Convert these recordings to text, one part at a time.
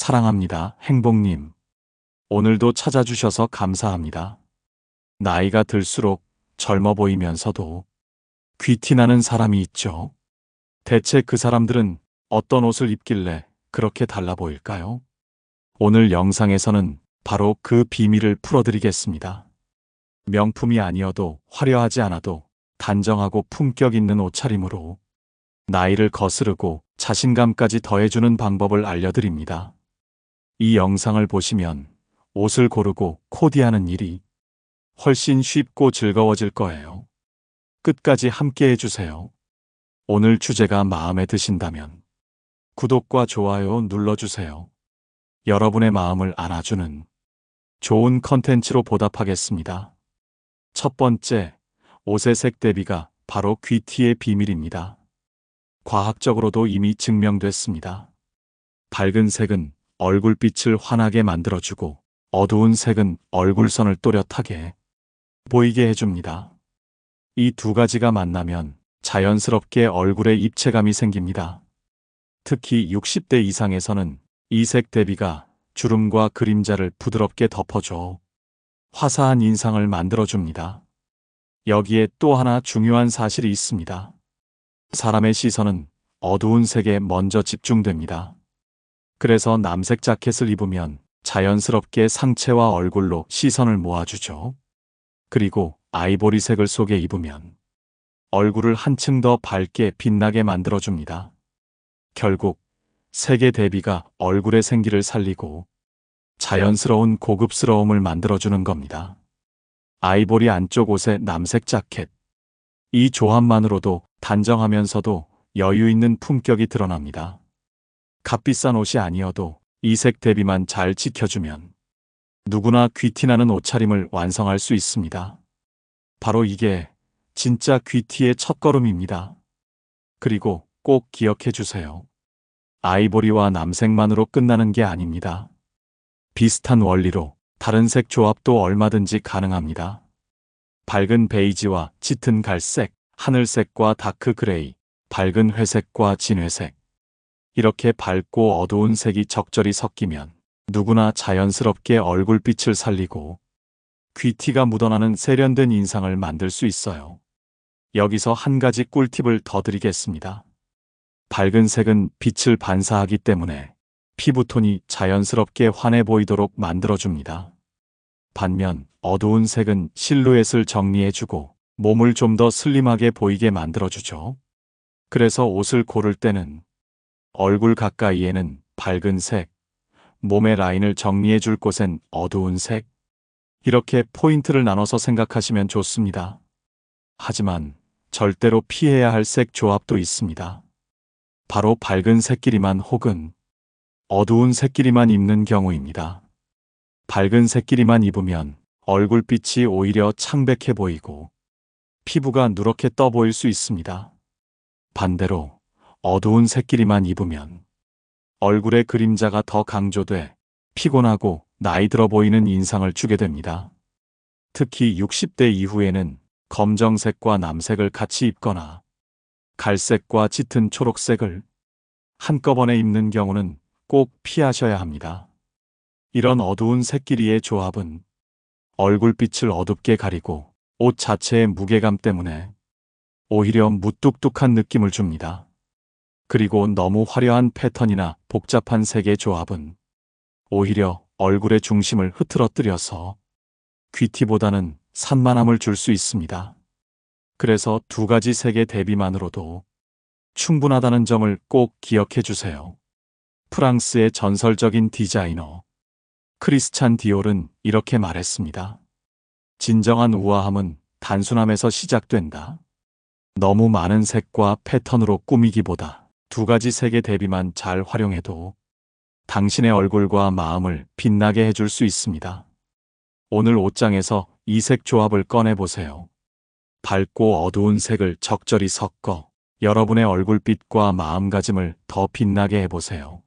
사랑합니다, 행복님. 오늘도 찾아주셔서 감사합니다. 나이가 들수록 젊어 보이면서도 귀티나는 사람이 있죠. 대체 그 사람들은 어떤 옷을 입길래 그렇게 달라 보일까요? 오늘 영상에서는 바로 그 비밀을 풀어드리겠습니다. 명품이 아니어도 화려하지 않아도 단정하고 품격 있는 옷차림으로 나이를 거스르고 자신감까지 더해주는 방법을 알려드립니다. 이 영상을 보시면 옷을 고르고 코디하는 일이 훨씬 쉽고 즐거워질 거예요. 끝까지 함께 해주세요. 오늘 주제가 마음에 드신다면 구독과 좋아요 눌러주세요. 여러분의 마음을 안아주는 좋은 컨텐츠로 보답하겠습니다. 첫 번째, 옷의 색 대비가 바로 귀티의 비밀입니다. 과학적으로도 이미 증명됐습니다. 밝은 색은 얼굴빛을 환하게 만들어주고 어두운 색은 얼굴선을 또렷하게 보이게 해줍니다. 이 두 가지가 만나면 자연스럽게 얼굴에 입체감이 생깁니다. 특히 60대 이상에서는 이 색 대비가 주름과 그림자를 부드럽게 덮어줘 화사한 인상을 만들어줍니다. 여기에 또 하나 중요한 사실이 있습니다. 사람의 시선은 어두운 색에 먼저 집중됩니다. 그래서 남색 자켓을 입으면 자연스럽게 상체와 얼굴로 시선을 모아주죠. 그리고 아이보리색을 속에 입으면 얼굴을 한층 더 밝게 빛나게 만들어줍니다. 결국 색의 대비가 얼굴의 생기를 살리고 자연스러운 고급스러움을 만들어주는 겁니다. 아이보리 안쪽 옷에 남색 자켓. 이 조합만으로도 단정하면서도 여유 있는 품격이 드러납니다. 값비싼 옷이 아니어도 이 색 대비만 잘 지켜주면 누구나 귀티나는 옷차림을 완성할 수 있습니다. 바로 이게 진짜 귀티의 첫걸음입니다. 그리고 꼭 기억해 주세요. 아이보리와 남색만으로 끝나는 게 아닙니다. 비슷한 원리로 다른 색 조합도 얼마든지 가능합니다. 밝은 베이지와 짙은 갈색, 하늘색과 다크 그레이, 밝은 회색과 진회색. 이렇게 밝고 어두운 색이 적절히 섞이면 누구나 자연스럽게 얼굴빛을 살리고 귀티가 묻어나는 세련된 인상을 만들 수 있어요. 여기서 한 가지 꿀팁을 더 드리겠습니다. 밝은 색은 빛을 반사하기 때문에 피부톤이 자연스럽게 환해 보이도록 만들어줍니다. 반면 어두운 색은 실루엣을 정리해주고 몸을 좀 더 슬림하게 보이게 만들어주죠. 그래서 옷을 고를 때는 얼굴 가까이에는 밝은 색, 몸의 라인을 정리해줄 곳엔 어두운 색, 이렇게 포인트를 나눠서 생각하시면 좋습니다. 하지만 절대로 피해야 할 색 조합도 있습니다. 바로 밝은 색끼리만 혹은 어두운 색끼리만 입는 경우입니다. 밝은 색끼리만 입으면 얼굴빛이 오히려 창백해 보이고 피부가 누렇게 떠 보일 수 있습니다. 반대로 어두운 색끼리만 입으면 얼굴의 그림자가 더 강조돼 피곤하고 나이 들어 보이는 인상을 주게 됩니다. 특히 60대 이후에는 검정색과 남색을 같이 입거나 갈색과 짙은 초록색을 한꺼번에 입는 경우는 꼭 피하셔야 합니다. 이런 어두운 색끼리의 조합은 얼굴빛을 어둡게 가리고 옷 자체의 무게감 때문에 오히려 무뚝뚝한 느낌을 줍니다. 그리고 너무 화려한 패턴이나 복잡한 색의 조합은 오히려 얼굴의 중심을 흐트러뜨려서 귀티보다는 산만함을 줄 수 있습니다. 그래서 두 가지 색의 대비만으로도 충분하다는 점을 꼭 기억해 주세요. 프랑스의 전설적인 디자이너 크리스찬 디올은 이렇게 말했습니다. 진정한 우아함은 단순함에서 시작된다. 너무 많은 색과 패턴으로 꾸미기보다 두 가지 색의 대비만 잘 활용해도 당신의 얼굴과 마음을 빛나게 해줄 수 있습니다. 오늘 옷장에서 이 색 조합을 꺼내보세요. 밝고 어두운 색을 적절히 섞어 여러분의 얼굴빛과 마음가짐을 더 빛나게 해보세요.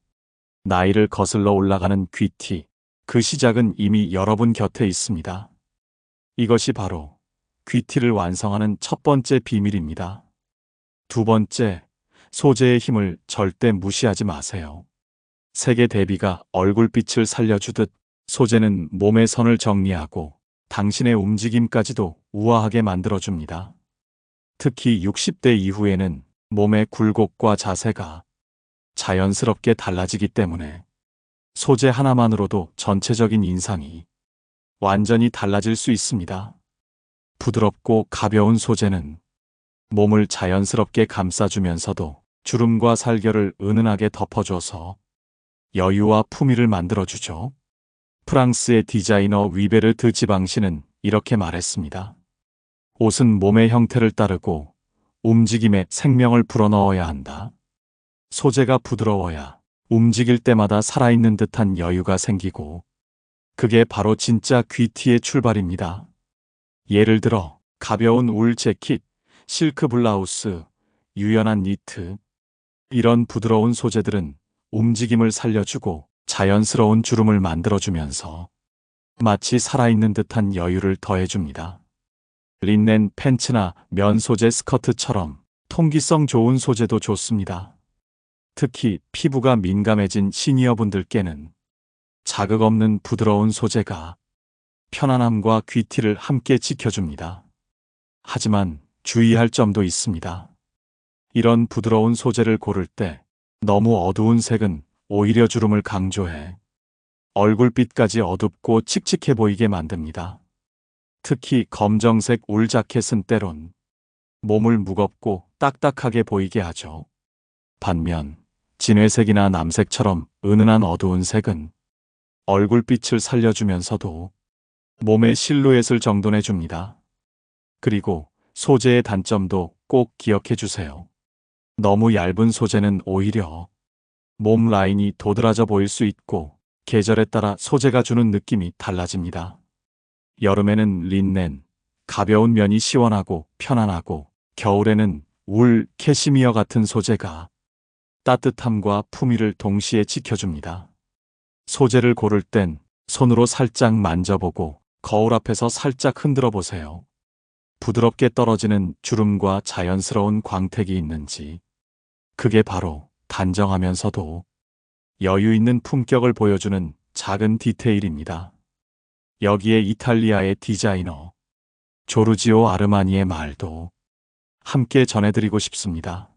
나이를 거슬러 올라가는 귀티, 그 시작은 이미 여러분 곁에 있습니다. 이것이 바로 귀티를 완성하는 첫 번째 비밀입니다. 두 번째, 소재의 힘을 절대 무시하지 마세요. 색의 대비가 얼굴빛을 살려주듯 소재는 몸의 선을 정리하고 당신의 움직임까지도 우아하게 만들어줍니다. 특히 60대 이후에는 몸의 굴곡과 자세가 자연스럽게 달라지기 때문에 소재 하나만으로도 전체적인 인상이 완전히 달라질 수 있습니다. 부드럽고 가벼운 소재는 몸을 자연스럽게 감싸주면서도 주름과 살결을 은은하게 덮어줘서 여유와 품위를 만들어주죠. 프랑스의 디자이너 위베르트 지방시는 이렇게 말했습니다. 옷은 몸의 형태를 따르고 움직임에 생명을 불어넣어야 한다. 소재가 부드러워야 움직일 때마다 살아있는 듯한 여유가 생기고 그게 바로 진짜 귀티의 출발입니다. 예를 들어 가벼운 울 재킷, 실크 블라우스, 유연한 니트 이런 부드러운 소재들은 움직임을 살려주고 자연스러운 주름을 만들어주면서 마치 살아있는 듯한 여유를 더해줍니다. 린넨 팬츠나 면 소재 스커트처럼 통기성 좋은 소재도 좋습니다. 특히 피부가 민감해진 시니어분들께는 자극 없는 부드러운 소재가 편안함과 귀티를 함께 지켜줍니다. 하지만 주의할 점도 있습니다. 이런 부드러운 소재를 고를 때 너무 어두운 색은 오히려 주름을 강조해 얼굴빛까지 어둡고 칙칙해 보이게 만듭니다. 특히 검정색 울 자켓은 때론 몸을 무겁고 딱딱하게 보이게 하죠. 반면 진회색이나 남색처럼 은은한 어두운 색은 얼굴빛을 살려주면서도 몸의 실루엣을 정돈해줍니다. 그리고 소재의 단점도 꼭 기억해 주세요. 너무 얇은 소재는 오히려 몸 라인이 도드라져 보일 수 있고 계절에 따라 소재가 주는 느낌이 달라집니다. 여름에는 린넨, 가벼운 면이 시원하고 편안하고 겨울에는 울, 캐시미어 같은 소재가 따뜻함과 품위를 동시에 지켜줍니다. 소재를 고를 땐 손으로 살짝 만져보고 거울 앞에서 살짝 흔들어 보세요. 부드럽게 떨어지는 주름과 자연스러운 광택이 있는지, 그게 바로 단정하면서도 여유 있는 품격을 보여주는 작은 디테일입니다. 여기에 이탈리아의 디자이너 조르지오 아르마니의 말도 함께 전해드리고 싶습니다.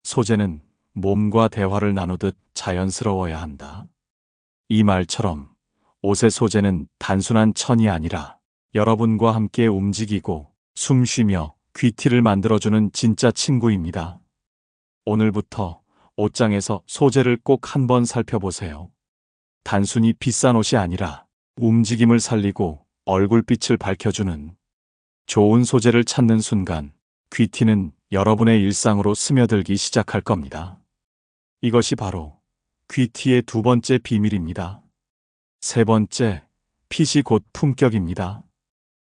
소재는 몸과 대화를 나누듯 자연스러워야 한다. 이 말처럼 옷의 소재는 단순한 천이 아니라 여러분과 함께 움직이고 숨 쉬며 귀티를 만들어주는 진짜 친구입니다. 오늘부터 옷장에서 소재를 꼭 한번 살펴보세요. 단순히 비싼 옷이 아니라 움직임을 살리고 얼굴빛을 밝혀주는 좋은 소재를 찾는 순간 귀티는 여러분의 일상으로 스며들기 시작할 겁니다. 이것이 바로 귀티의 두 번째 비밀입니다. 세 번째, 핏이 곧 품격입니다.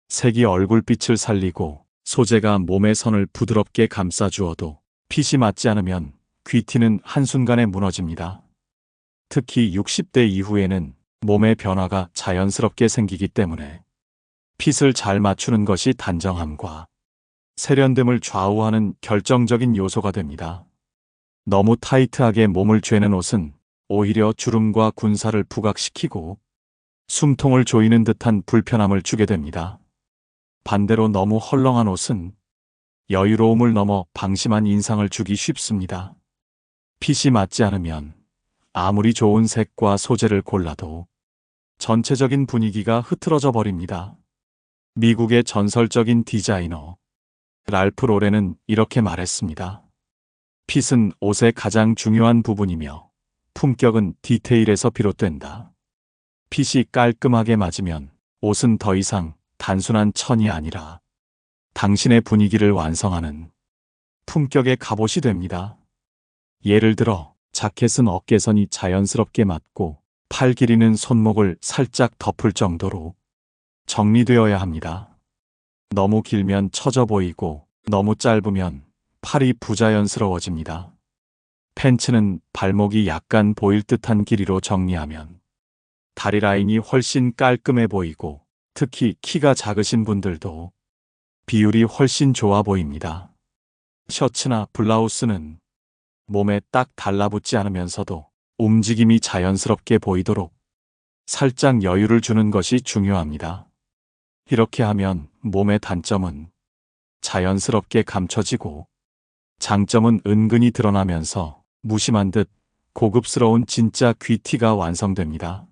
색이 얼굴빛을 살리고 소재가 몸의 선을 부드럽게 감싸주어도 핏이 맞지 않으면 귀티는 한순간에 무너집니다. 특히 60대 이후에는 몸의 변화가 자연스럽게 생기기 때문에 핏을 잘 맞추는 것이 단정함과 세련됨을 좌우하는 결정적인 요소가 됩니다. 너무 타이트하게 몸을 죄는 옷은 오히려 주름과 군살을 부각시키고 숨통을 조이는 듯한 불편함을 주게 됩니다. 반대로 너무 헐렁한 옷은 여유로움을 넘어 방심한 인상을 주기 쉽습니다. 핏이 맞지 않으면 아무리 좋은 색과 소재를 골라도 전체적인 분위기가 흐트러져 버립니다. 미국의 전설적인 디자이너 랄프 로렌은 이렇게 말했습니다. 핏은 옷의 가장 중요한 부분이며 품격은 디테일에서 비롯된다. 핏이 깔끔하게 맞으면 옷은 더 이상 단순한 천이 아니라 당신의 분위기를 완성하는 품격의 갑옷이 됩니다. 예를 들어 자켓은 어깨선이 자연스럽게 맞고 팔 길이는 손목을 살짝 덮을 정도로 정리되어야 합니다. 너무 길면 처져 보이고 너무 짧으면 팔이 부자연스러워집니다. 팬츠는 발목이 약간 보일 듯한 길이로 정리하면 다리 라인이 훨씬 깔끔해 보이고 특히 키가 작으신 분들도 비율이 훨씬 좋아 보입니다. 셔츠나 블라우스는 몸에 딱 달라붙지 않으면서도 움직임이 자연스럽게 보이도록 살짝 여유를 주는 것이 중요합니다. 이렇게 하면 몸의 단점은 자연스럽게 감춰지고 장점은 은근히 드러나면서 무심한 듯 고급스러운 진짜 귀티가 완성됩니다.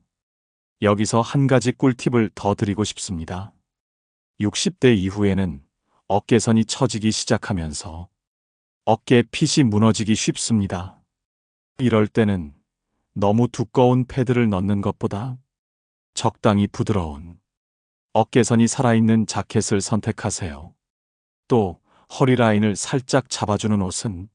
여기서 한 가지 꿀팁을 더 드리고 싶습니다. 60대 이후에는 어깨선이 처지기 시작하면서 어깨 핏이 무너지기 쉽습니다. 이럴 때는 너무 두꺼운 패드를 넣는 것보다 적당히 부드러운 어깨선이 살아있는 자켓을 선택하세요. 또 허리 라인을 살짝 잡아주는 옷은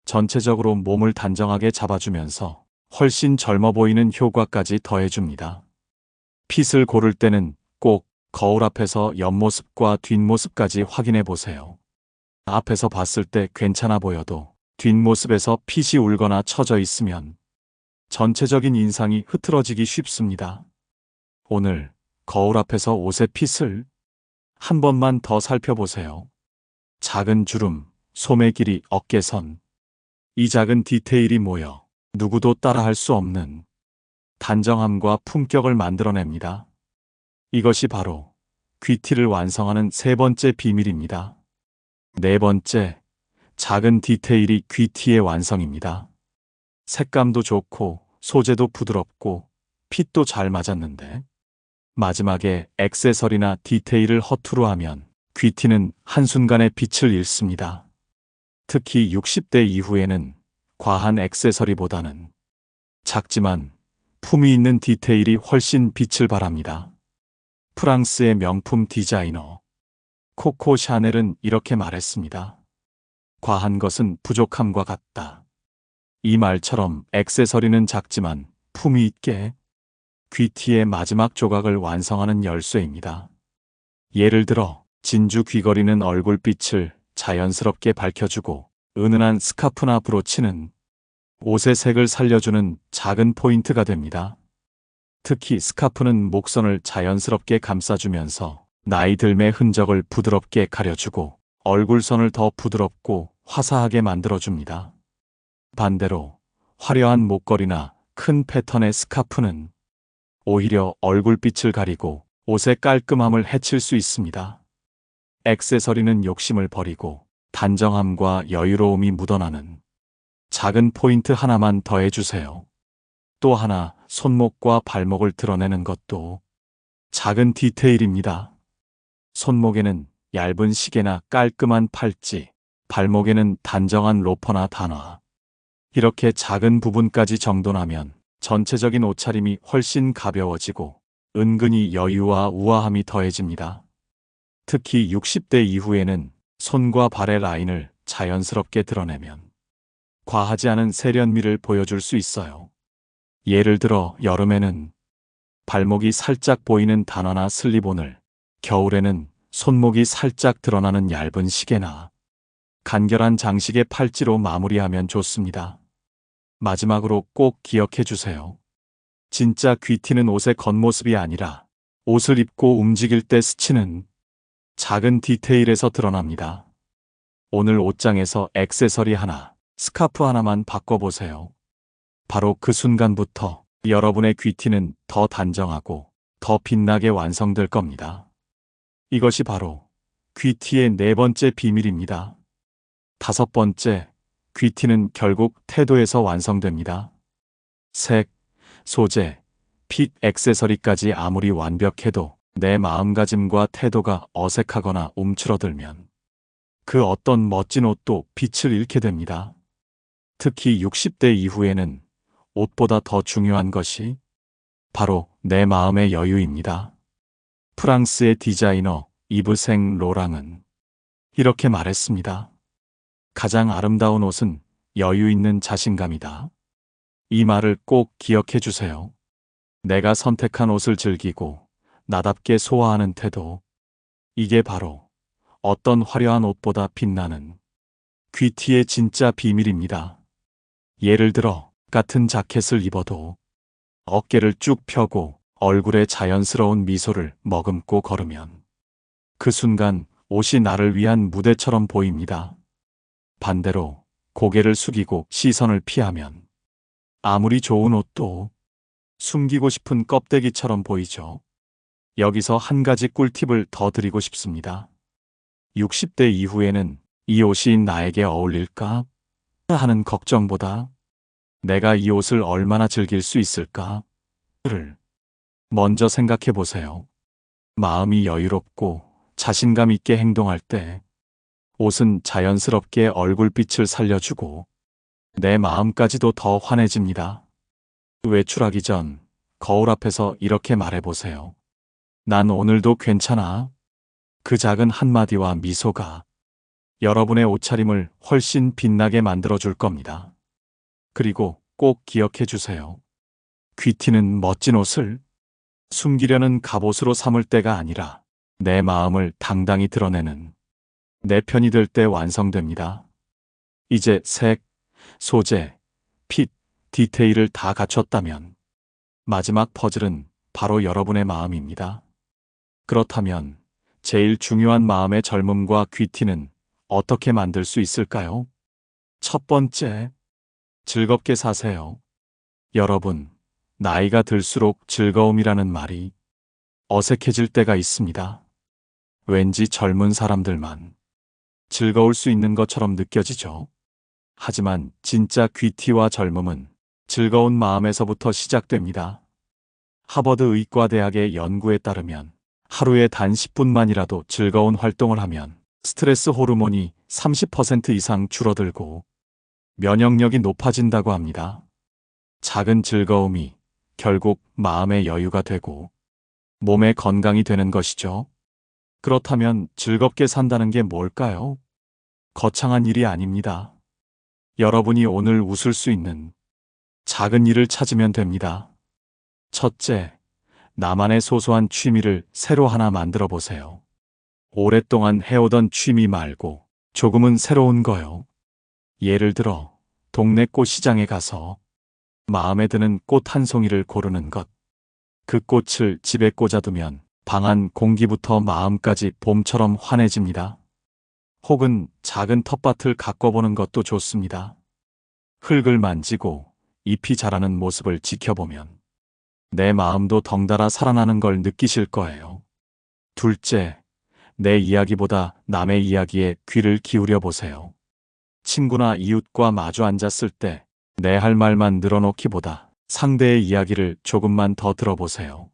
전체적으로 몸을 단정하게 잡아주면서 훨씬 젊어 보이는 효과까지 더해줍니다. 핏을 고를 때는 꼭 거울 앞에서 옆모습과 뒷모습까지 확인해 보세요. 앞에서 봤을 때 괜찮아 보여도 뒷모습에서 핏이 울거나 처져 있으면 전체적인 인상이 흐트러지기 쉽습니다. 오늘 거울 앞에서 옷의 핏을 한 번만 더 살펴보세요. 작은 주름, 소매 길이, 어깨선. 이 작은 디테일이 모여 누구도 따라할 수 없는 단정함과 품격을 만들어냅니다. 이것이 바로 귀티를 완성하는 세 번째 비밀입니다. 네 번째, 작은 디테일이 귀티의 완성입니다. 색감도 좋고 소재도 부드럽고 핏도 잘 맞았는데 마지막에 액세서리나 디테일을 허투루 하면 귀티는 한순간에 빛을 잃습니다. 특히 60대 이후에는 과한 액세서리보다는 작지만 품위 있는 디테일이 훨씬 빛을 발합니다. 프랑스의 명품 디자이너 코코 샤넬은 이렇게 말했습니다. 과한 것은 부족함과 같다. 이 말처럼 액세서리는 작지만 품위 있게 귀티의 마지막 조각을 완성하는 열쇠입니다. 예를 들어 진주 귀걸이는 얼굴빛을 자연스럽게 밝혀주고 은은한 스카프나 브로치는 옷의 색을 살려주는 작은 포인트가 됩니다. 특히 스카프는 목선을 자연스럽게 감싸주면서 나이 들매 흔적을 부드럽게 가려주고 얼굴선을 더 부드럽고 화사하게 만들어줍니다. 반대로 화려한 목걸이나 큰 패턴의 스카프는 오히려 얼굴빛을 가리고 옷의 깔끔함을 해칠 수 있습니다. 액세서리는 욕심을 버리고 단정함과 여유로움이 묻어나는 작은 포인트 하나만 더해주세요. 또 하나, 손목과 발목을 드러내는 것도 작은 디테일입니다. 손목에는 얇은 시계나 깔끔한 팔찌, 발목에는 단정한 로퍼나 단화. 이렇게 작은 부분까지 정돈하면 전체적인 옷차림이 훨씬 가벼워지고 은근히 여유와 우아함이 더해집니다. 특히 60대 이후에는 손과 발의 라인을 자연스럽게 드러내면 과하지 않은 세련미를 보여줄 수 있어요. 예를 들어 여름에는 발목이 살짝 보이는 단화나 슬리본을, 겨울에는 손목이 살짝 드러나는 얇은 시계나 간결한 장식의 팔찌로 마무리하면 좋습니다. 마지막으로 꼭 기억해 주세요. 진짜 귀티는 옷의 겉모습이 아니라 옷을 입고 움직일 때 스치는 작은 디테일에서 드러납니다. 오늘 옷장에서 액세서리 하나, 스카프 하나만 바꿔보세요. 바로 그 순간부터 여러분의 귀티는 더 단정하고 더 빛나게 완성될 겁니다. 이것이 바로 귀티의 네 번째 비밀입니다. 다섯 번째, 귀티는 결국 태도에서 완성됩니다. 색, 소재, 핏, 액세서리까지 아무리 완벽해도 내 마음가짐과 태도가 어색하거나 움츠러들면 그 어떤 멋진 옷도 빛을 잃게 됩니다. 특히 60대 이후에는 옷보다 더 중요한 것이 바로 내 마음의 여유입니다. 프랑스의 디자이너 이브 생 로랑은 이렇게 말했습니다. 가장 아름다운 옷은 여유 있는 자신감이다. 이 말을 꼭 기억해 주세요. 내가 선택한 옷을 즐기고 나답게 소화하는 태도. 이게 바로 어떤 화려한 옷보다 빛나는 귀티의 진짜 비밀입니다. 예를 들어 같은 자켓을 입어도 어깨를 쭉 펴고 얼굴에 자연스러운 미소를 머금고 걸으면 그 순간 옷이 나를 위한 무대처럼 보입니다. 반대로 고개를 숙이고 시선을 피하면 아무리 좋은 옷도 숨기고 싶은 껍데기처럼 보이죠. 여기서 한 가지 꿀팁을 더 드리고 싶습니다. 60대 이후에는 이 옷이 나에게 어울릴까 하는 걱정보다 내가 이 옷을 얼마나 즐길 수 있을까를 먼저 생각해 보세요. 마음이 여유롭고 자신감 있게 행동할 때 옷은 자연스럽게 얼굴빛을 살려주고 내 마음까지도 더 환해집니다. 외출하기 전 거울 앞에서 이렇게 말해보세요. 난 오늘도 괜찮아. 그 작은 한마디와 미소가 여러분의 옷차림을 훨씬 빛나게 만들어줄 겁니다. 그리고 꼭 기억해 주세요. 귀티는 멋진 옷을 숨기려는 갑옷으로 삼을 때가 아니라 내 마음을 당당히 드러내는 내 편이 될 때 완성됩니다. 이제 색, 소재, 핏, 디테일을 다 갖췄다면 마지막 퍼즐은 바로 여러분의 마음입니다. 그렇다면 제일 중요한 마음의 젊음과 귀티는 어떻게 만들 수 있을까요? 첫 번째, 즐겁게 사세요. 여러분, 나이가 들수록 즐거움이라는 말이 어색해질 때가 있습니다. 왠지 젊은 사람들만 즐거울 수 있는 것처럼 느껴지죠. 하지만 진짜 귀티와 젊음은 즐거운 마음에서부터 시작됩니다. 하버드 의과대학의 연구에 따르면 하루에 단 10분만이라도 즐거운 활동을 하면 스트레스 호르몬이 30% 이상 줄어들고 면역력이 높아진다고 합니다. 작은 즐거움이 결국 마음의 여유가 되고 몸의 건강이 되는 것이죠. 그렇다면 즐겁게 산다는 게 뭘까요? 거창한 일이 아닙니다. 여러분이 오늘 웃을 수 있는 작은 일을 찾으면 됩니다. 첫째, 나만의 소소한 취미를 새로 하나 만들어 보세요. 오랫동안 해오던 취미 말고 조금은 새로운 거요. 예를 들어, 동네 꽃시장에 가서 마음에 드는 꽃 한 송이를 고르는 것. 그 꽃을 집에 꽂아두면 방 안 공기부터 마음까지 봄처럼 환해집니다. 혹은 작은 텃밭을 가꿔보는 것도 좋습니다. 흙을 만지고 잎이 자라는 모습을 지켜보면 내 마음도 덩달아 살아나는 걸 느끼실 거예요. 둘째, 내 이야기보다 남의 이야기에 귀를 기울여 보세요. 친구나 이웃과 마주 앉았을 때 내 할 말만 늘어놓기보다 상대의 이야기를 조금만 더 들어보세요.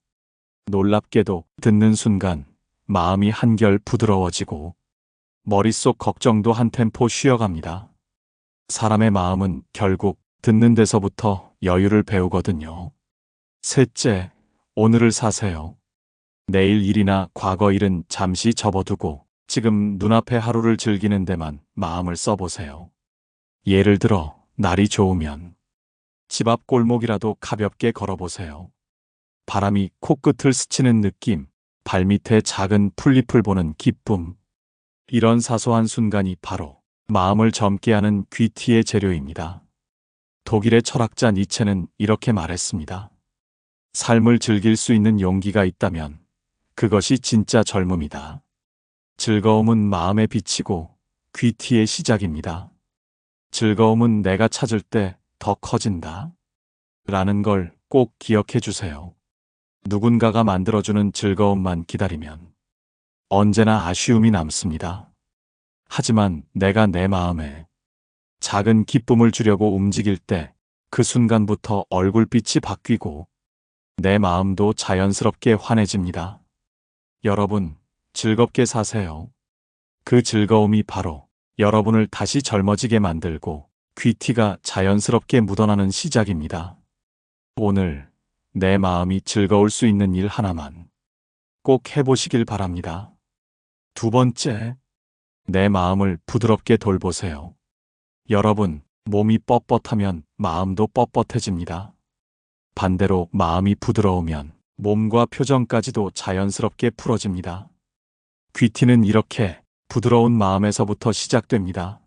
놀랍게도 듣는 순간 마음이 한결 부드러워지고 머릿속 걱정도 한 템포 쉬어갑니다. 사람의 마음은 결국 듣는 데서부터 여유를 배우거든요. 셋째, 오늘을 사세요. 내일 일이나 과거 일은 잠시 접어두고 지금 눈앞의 하루를 즐기는 데만 마음을 써보세요. 예를 들어 날이 좋으면 집 앞 골목이라도 가볍게 걸어보세요. 바람이 코끝을 스치는 느낌, 발밑에 작은 풀잎을 보는 기쁨. 이런 사소한 순간이 바로 마음을 젊게 하는 귀티의 재료입니다. 독일의 철학자 니체는 이렇게 말했습니다. 삶을 즐길 수 있는 용기가 있다면 그것이 진짜 젊음이다. 즐거움은 마음에 비치고 귀티의 시작입니다. 즐거움은 내가 찾을 때 더 커진다. 라는 걸 꼭 기억해 주세요. 누군가가 만들어주는 즐거움만 기다리면 언제나 아쉬움이 남습니다. 하지만 내가 내 마음에 작은 기쁨을 주려고 움직일 때 그 순간부터 얼굴빛이 바뀌고 내 마음도 자연스럽게 환해집니다. 여러분, 즐겁게 사세요. 그 즐거움이 바로 여러분을 다시 젊어지게 만들고 귀티가 자연스럽게 묻어나는 시작입니다. 오늘 내 마음이 즐거울 수 있는 일 하나만 꼭 해보시길 바랍니다. 두 번째, 내 마음을 부드럽게 돌보세요. 여러분, 몸이 뻣뻣하면 마음도 뻣뻣해집니다. 반대로 마음이 부드러우면 몸과 표정까지도 자연스럽게 풀어집니다. 귀티는 이렇게 부드러운 마음에서부터 시작됩니다.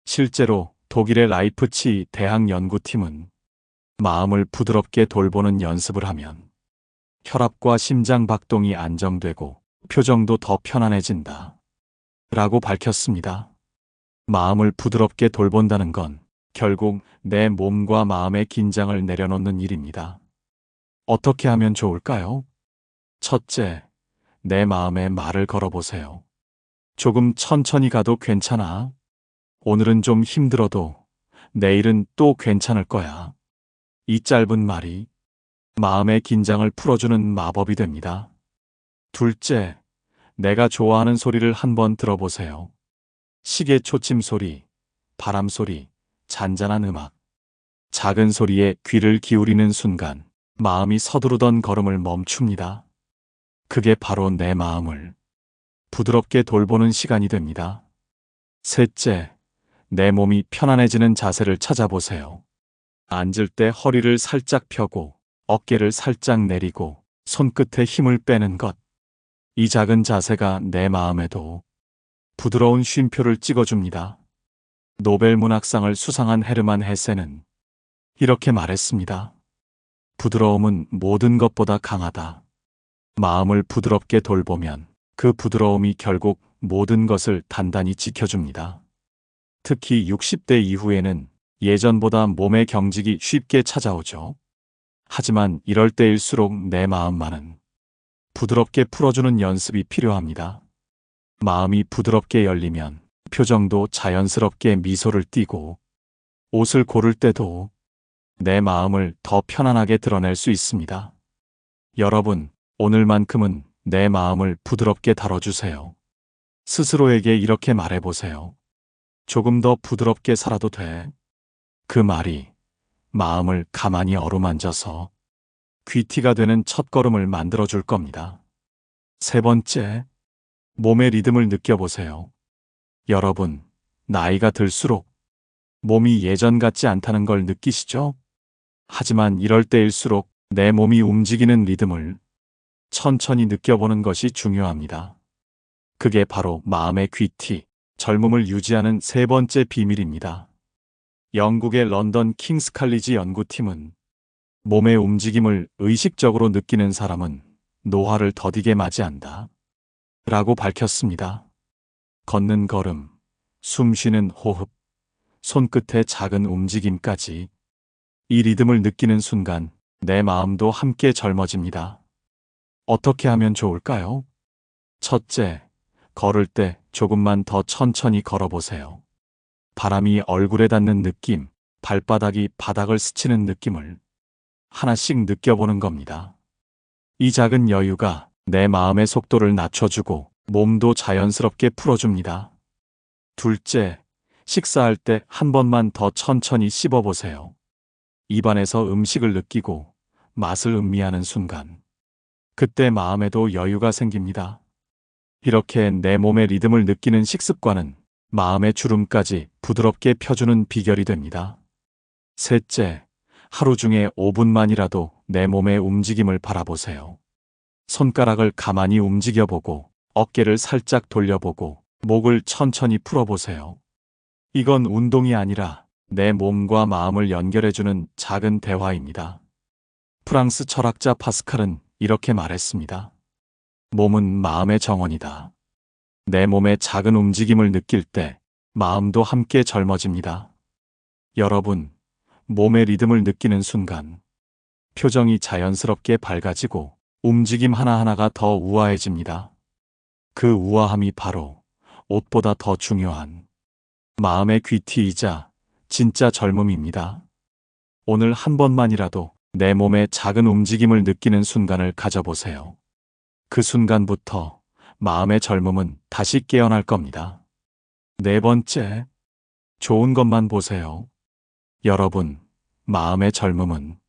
실제로 독일의 라이프치히 대학 연구팀은 마음을 부드럽게 돌보는 연습을 하면 혈압과 심장 박동이 안정되고 표정도 더 편안해진다. 라고 밝혔습니다. 마음을 부드럽게 돌본다는 건 결국 내 몸과 마음의 긴장을 내려놓는 일입니다. 어떻게 하면 좋을까요? 첫째, 내 마음에 말을 걸어보세요. 조금 천천히 가도 괜찮아. 오늘은 좀 힘들어도 내일은 또 괜찮을 거야. 이 짧은 말이 마음의 긴장을 풀어주는 마법이 됩니다. 둘째, 내가 좋아하는 소리를 한번 들어보세요. 시계 초침 소리, 바람 소리, 잔잔한 음악. 작은 소리에 귀를 기울이는 순간 마음이 서두르던 걸음을 멈춥니다. 그게 바로 내 마음을 부드럽게 돌보는 시간이 됩니다. 셋째, 내 몸이 편안해지는 자세를 찾아보세요. 앉을 때 허리를 살짝 펴고 어깨를 살짝 내리고 손끝에 힘을 빼는 것. 이 작은 자세가 내 마음에도 부드러운 쉼표를 찍어줍니다. 노벨 문학상을 수상한 헤르만 헤세는 이렇게 말했습니다. 부드러움은 모든 것보다 강하다. 마음을 부드럽게 돌보면 그 부드러움이 결국 모든 것을 단단히 지켜줍니다. 특히 60대 이후에는 예전보다 몸의 경직이 쉽게 찾아오죠. 하지만 이럴 때일수록 내 마음만은 부드럽게 풀어주는 연습이 필요합니다. 마음이 부드럽게 열리면 표정도 자연스럽게 미소를 띠고 옷을 고를 때도 내 마음을 더 편안하게 드러낼 수 있습니다. 여러분, 오늘만큼은 내 마음을 부드럽게 다뤄주세요. 스스로에게 이렇게 말해보세요. 조금 더 부드럽게 살아도 돼. 그 말이 마음을 가만히 어루만져서 귀티가 되는 첫걸음을 만들어줄 겁니다. 세 번째, 몸의 리듬을 느껴보세요. 여러분, 나이가 들수록 몸이 예전 같지 않다는 걸 느끼시죠? 하지만 이럴 때일수록 내 몸이 움직이는 리듬을 천천히 느껴보는 것이 중요합니다. 그게 바로 마음의 귀티, 젊음을 유지하는 세 번째 비밀입니다. 영국의 런던 킹스 칼리지 연구팀은 몸의 움직임을 의식적으로 느끼는 사람은 노화를 더디게 맞이한다 라고 밝혔습니다. 걷는 걸음, 숨 쉬는 호흡, 손끝의 작은 움직임까지 이 리듬을 느끼는 순간 내 마음도 함께 젊어집니다. 어떻게 하면 좋을까요? 첫째, 걸을 때 조금만 더 천천히 걸어보세요. 바람이 얼굴에 닿는 느낌, 발바닥이 바닥을 스치는 느낌을 하나씩 느껴보는 겁니다. 이 작은 여유가 내 마음의 속도를 낮춰주고 몸도 자연스럽게 풀어줍니다. 둘째, 식사할 때 한 번만 더 천천히 씹어보세요. 입안에서 음식을 느끼고 맛을 음미하는 순간, 그때 마음에도 여유가 생깁니다. 이렇게 내 몸의 리듬을 느끼는 식습관은 마음의 주름까지 부드럽게 펴주는 비결이 됩니다. 셋째, 하루 중에 5분만이라도 내 몸의 움직임을 바라보세요. 손가락을 가만히 움직여보고 어깨를 살짝 돌려보고 목을 천천히 풀어보세요. 이건 운동이 아니라 내 몸과 마음을 연결해주는 작은 대화입니다. 프랑스 철학자 파스칼은 이렇게 말했습니다. 몸은 마음의 정원이다. 내 몸의 작은 움직임을 느낄 때 마음도 함께 젊어집니다. 여러분, 몸의 리듬을 느끼는 순간 표정이 자연스럽게 밝아지고 움직임 하나하나가 더 우아해집니다. 그 우아함이 바로 옷보다 더 중요한 마음의 귀티이자 진짜 젊음입니다. 오늘 한 번만이라도 내 몸의 작은 움직임을 느끼는 순간을 가져보세요. 그 순간부터 마음의 젊음은 다시 깨어날 겁니다. 네 번째, 좋은 것만 보세요. 여러분, 마음의 젊음은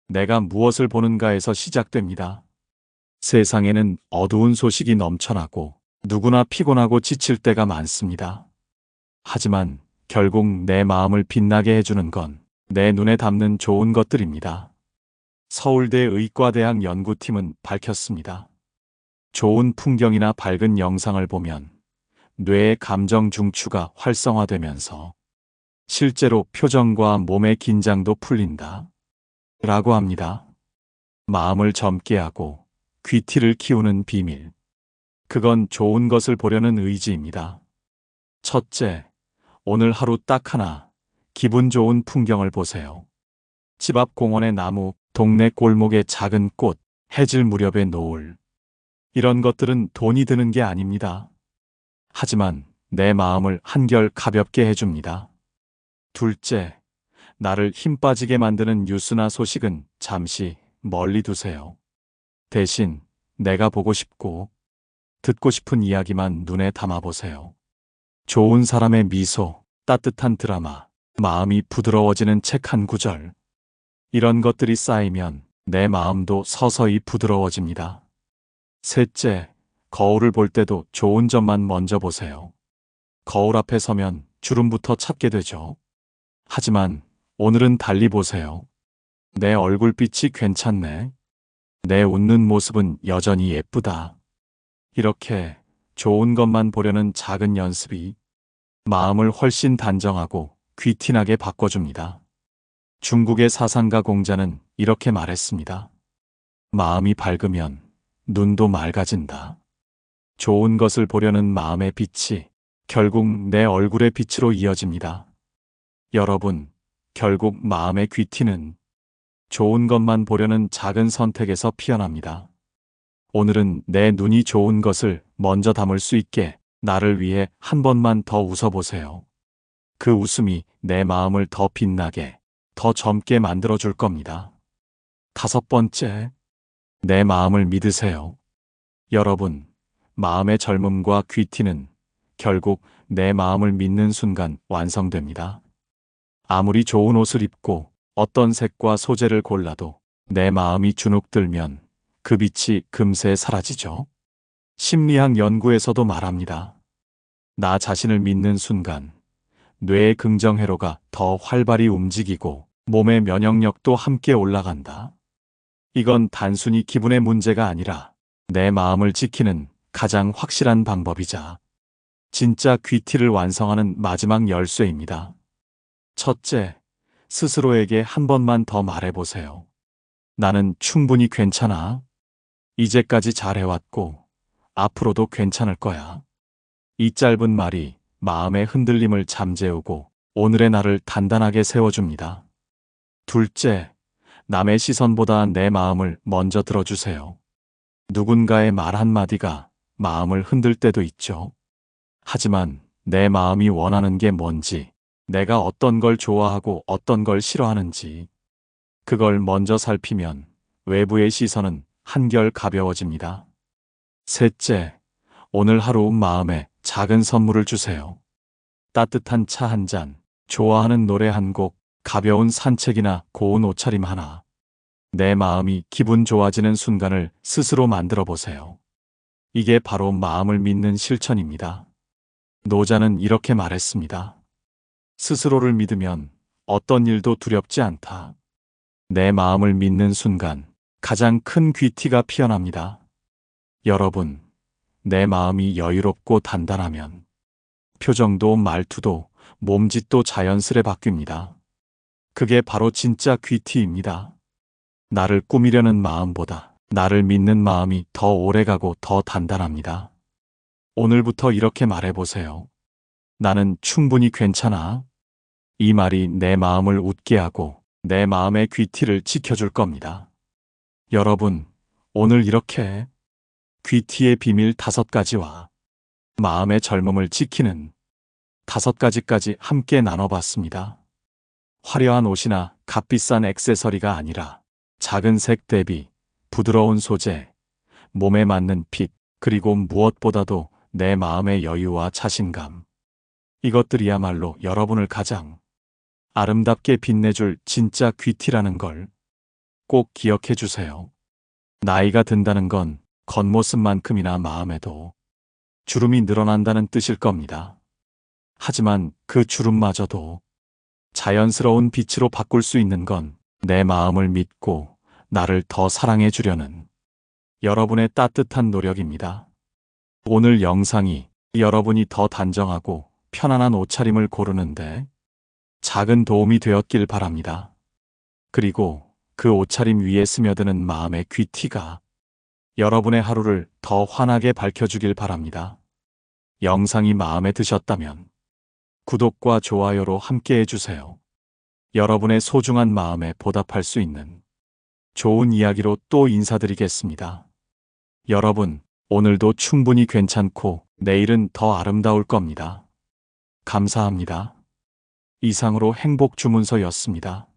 내가 무엇을 보는가에서 시작됩니다. 세상에는 어두운 소식이 넘쳐나고 누구나 피곤하고 지칠 때가 많습니다. 하지만 결국 내 마음을 빛나게 해주는 건 내 눈에 담는 좋은 것들입니다. 서울대 의과대학 연구팀은 밝혔습니다. 좋은 풍경이나 밝은 영상을 보면 뇌의 감정 중추가 활성화되면서 실제로 표정과 몸의 긴장도 풀린다 라고 합니다. 마음을 젊게 하고 귀티를 키우는 비밀. 그건 좋은 것을 보려는 의지입니다. 첫째, 오늘 하루 딱 하나 기분 좋은 풍경을 보세요. 집 앞 공원의 나무, 동네 골목의 작은 꽃, 해질 무렵의 노을. 이런 것들은 돈이 드는 게 아닙니다. 하지만 내 마음을 한결 가볍게 해줍니다. 둘째, 나를 힘 빠지게 만드는 뉴스나 소식은 잠시 멀리 두세요. 대신 내가 보고 싶고 듣고 싶은 이야기만 눈에 담아보세요. 좋은 사람의 미소, 따뜻한 드라마, 마음이 부드러워지는 책 한 구절. 이런 것들이 쌓이면 내 마음도 서서히 부드러워집니다. 셋째, 거울을 볼 때도 좋은 점만 먼저 보세요. 거울 앞에 서면 주름부터 찾게 되죠. 하지만 오늘은 달리 보세요. 내 얼굴빛이 괜찮네. 내 웃는 모습은 여전히 예쁘다. 이렇게 좋은 것만 보려는 작은 연습이 마음을 훨씬 단정하고 귀티나게 바꿔줍니다. 중국의 사상가 공자는 이렇게 말했습니다. 마음이 밝으면 눈도 맑아진다. 좋은 것을 보려는 마음의 빛이 결국 내 얼굴의 빛으로 이어집니다. 여러분, 결국 마음의 귀티는 좋은 것만 보려는 작은 선택에서 피어납니다. 오늘은 내 눈이 좋은 것을 먼저 담을 수 있게 나를 위해 한 번만 더 웃어보세요. 그 웃음이 내 마음을 더 빛나게, 더 젊게 만들어줄 겁니다. 다섯 번째, 내 마음을 믿으세요. 여러분, 마음의 젊음과 귀티는 결국 내 마음을 믿는 순간 완성됩니다. 아무리 좋은 옷을 입고 어떤 색과 소재를 골라도 내 마음이 주눅들면 그 빛이 금세 사라지죠. 심리학 연구에서도 말합니다. 나 자신을 믿는 순간 뇌의 긍정회로가 더 활발히 움직이고 몸의 면역력도 함께 올라간다. 이건 단순히 기분의 문제가 아니라 내 마음을 지키는 가장 확실한 방법이자 진짜 귀티를 완성하는 마지막 열쇠입니다. 첫째, 스스로에게 한 번만 더 말해보세요. 나는 충분히 괜찮아. 이제까지 잘해왔고 앞으로도 괜찮을 거야. 이 짧은 말이 마음의 흔들림을 잠재우고 오늘의 나를 단단하게 세워줍니다. 둘째, 남의 시선보다 내 마음을 먼저 들어주세요. 누군가의 말 한마디가 마음을 흔들 때도 있죠. 하지만 내 마음이 원하는 게 뭔지, 내가 어떤 걸 좋아하고 어떤 걸 싫어하는지, 그걸 먼저 살피면 외부의 시선은 한결 가벼워집니다. 셋째, 오늘 하루 마음에 작은 선물을 주세요. 따뜻한 차 한 잔, 좋아하는 노래 한 곡, 가벼운 산책이나 고운 옷차림 하나. 내 마음이 기분 좋아지는 순간을 스스로 만들어 보세요. 이게 바로 마음을 믿는 실천입니다. 노자는 이렇게 말했습니다. 스스로를 믿으면 어떤 일도 두렵지 않다. 내 마음을 믿는 순간 가장 큰 귀티가 피어납니다. 여러분, 내 마음이 여유롭고 단단하면 표정도 말투도 몸짓도 자연스레 바뀝니다. 그게 바로 진짜 귀티입니다. 나를 꾸미려는 마음보다 나를 믿는 마음이 더 오래가고 더 단단합니다. 오늘부터 이렇게 말해보세요. 나는 충분히 괜찮아. 이 말이 내 마음을 웃게 하고 내 마음의 귀티를 지켜줄 겁니다. 여러분, 오늘 이렇게 귀티의 비밀 5가지와 마음의 젊음을 지키는 5가지까지 함께 나눠봤습니다. 화려한 옷이나 값비싼 액세서리가 아니라 작은 색 대비, 부드러운 소재, 몸에 맞는 핏, 그리고 무엇보다도 내 마음의 여유와 자신감. 이것들이야말로 여러분을 가장 아름답게 빛내줄 진짜 귀티라는 걸 꼭 기억해 주세요. 나이가 든다는 건 겉모습만큼이나 마음에도 주름이 늘어난다는 뜻일 겁니다. 하지만 그 주름마저도 자연스러운 빛으로 바꿀 수 있는 건 내 마음을 믿고 나를 더 사랑해 주려는 여러분의 따뜻한 노력입니다. 오늘 영상이 여러분이 더 단정하고 편안한 옷차림을 고르는데 작은 도움이 되었길 바랍니다. 그리고 그 옷차림 위에 스며드는 마음의 귀티가 여러분의 하루를 더 환하게 밝혀주길 바랍니다. 영상이 마음에 드셨다면 구독과 좋아요로 함께 해주세요. 여러분의 소중한 마음에 보답할 수 있는 좋은 이야기로 또 인사드리겠습니다. 여러분, 오늘도 충분히 괜찮고 내일은 더 아름다울 겁니다. 감사합니다. 이상으로 행복 주문서였습니다.